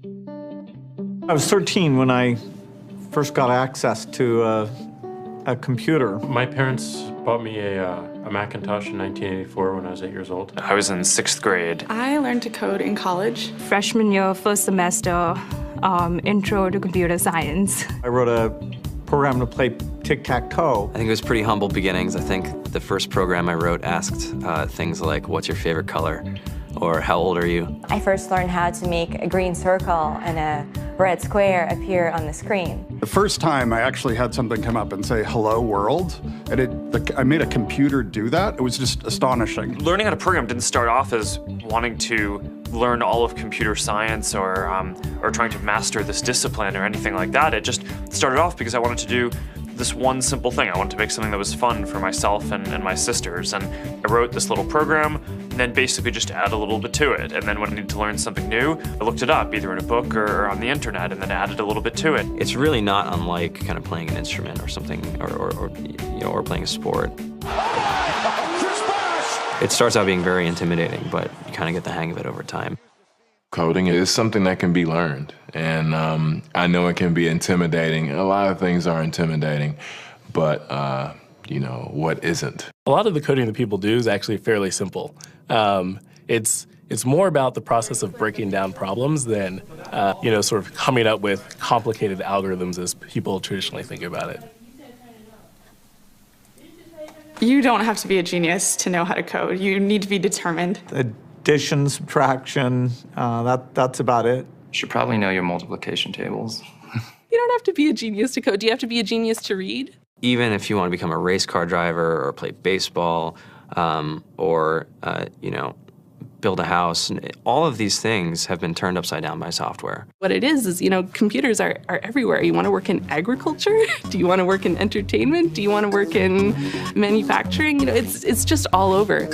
I was 13 when I first got access to a computer. My parents bought me a Macintosh in 1984 when I was 8 years old. I was in 6th grade. I learned to code in college. Freshman year, first semester, intro to computer science. I wrote a program to play tic-tac-toe. I think it was pretty humble beginnings. I think the first program I wrote asked things like, what's your favorite color? Or how old are you? I first learned how to make a green circle and a red square appear on the screen. The first time I actually had something come up and say, hello world, and I made a computer do that. It was just astonishing. Learning how to program didn't start off as wanting to learn all of computer science or trying to master this discipline or anything like that. It just started off because I wanted to do this one simple thing. I wanted to make something that was fun for myself and my sisters. And I wrote this little program and then basically just add a little bit to it. And then when I needed to learn something new, I looked it up either in a book or on the internet and then added a little bit to it. It's really not unlike kind of playing an instrument or something or playing a sport. It starts out being very intimidating, but you kind of get the hang of it over time. Coding is something that can be learned, and I know it can be intimidating. A lot of things are intimidating, but you know, what isn't? A lot of the coding that people do is actually fairly simple. It's more about the process of breaking down problems than sort of coming up with complicated algorithms as people traditionally think about it. You don't have to be a genius to know how to code. You need to be determined. Addition, subtraction, that's about it. You should probably know your multiplication tables. You don't have to be a genius to code. Do you have to be a genius to read? Even if you want to become a race car driver or play baseball or build a house, all of these things have been turned upside down by software. What it is, computers are everywhere. You want to work in agriculture? Do you want to work in entertainment? Do you want to work in manufacturing? It's just all over.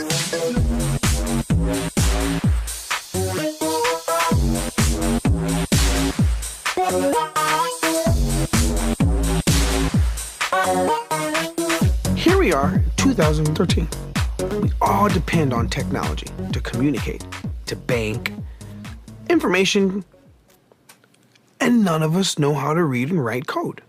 Here we are, 2013. We all depend on technology to communicate, to bank, information, and none of us know how to read and write code.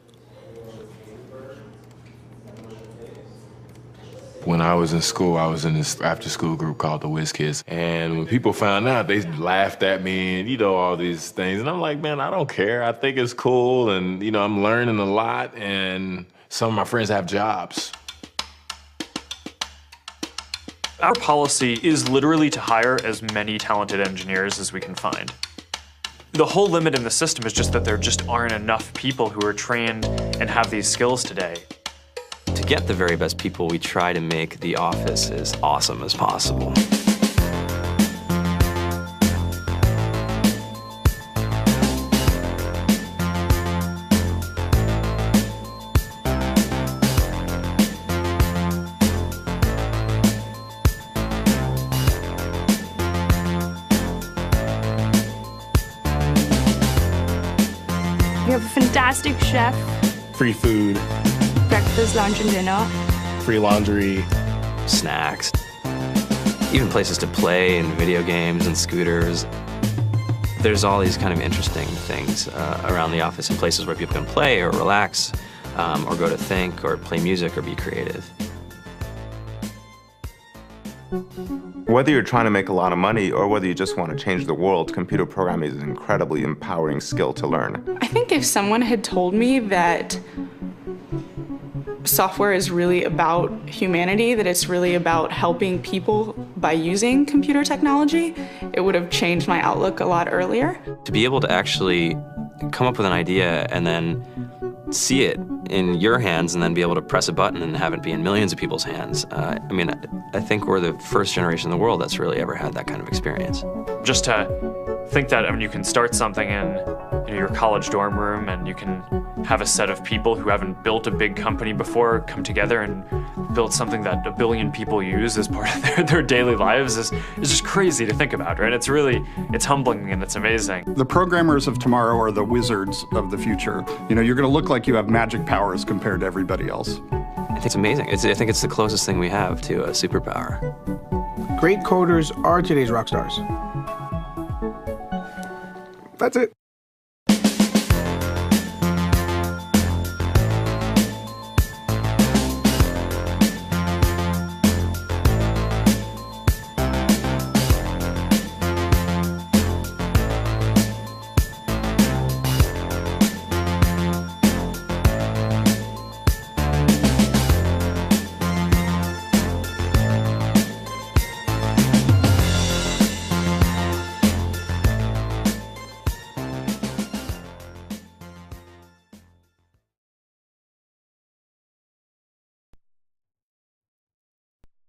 When I was in school, I was in this after-school group called the Whiz Kids, and when people found out, they laughed at me and, all these things. And I'm like, man, I don't care. I think it's cool, and, I'm learning a lot, and some of my friends have jobs. Our policy is literally to hire as many talented engineers as we can find. The whole limit in the system is just that there just aren't enough people who are trained and have these skills today. To get the very best people, we try to make the office as awesome as possible. We have a fantastic chef. Free food, Breakfast, lunch, and dinner. free laundry, snacks, even places to play and video games and scooters. There's all these kind of interesting things around the office and places where people can play or relax or go to think or play music or be creative. Whether you're trying to make a lot of money or whether you just want to change the world, computer programming is an incredibly empowering skill to learn. I think if someone had told me that software is really about humanity, that it's really about helping people by using computer technology, it would have changed my outlook a lot earlier. To be able to actually come up with an idea and then see it in your hands and then be able to press a button and have it be in millions of people's hands. I think we're the first generation in the world that's really ever had that kind of experience. Just to think that you can start something in your college dorm room and you can have a set of people who haven't built a big company before come together and build something that 1 billion people use as part of their daily lives is just crazy to think about, right? It's humbling and it's amazing. The programmers of tomorrow are the wizards of the future. You're going to look like you have magic powers compared to everybody else. I think it's amazing. I think it's the closest thing we have to a superpower. Great coders are today's rock stars. That's it.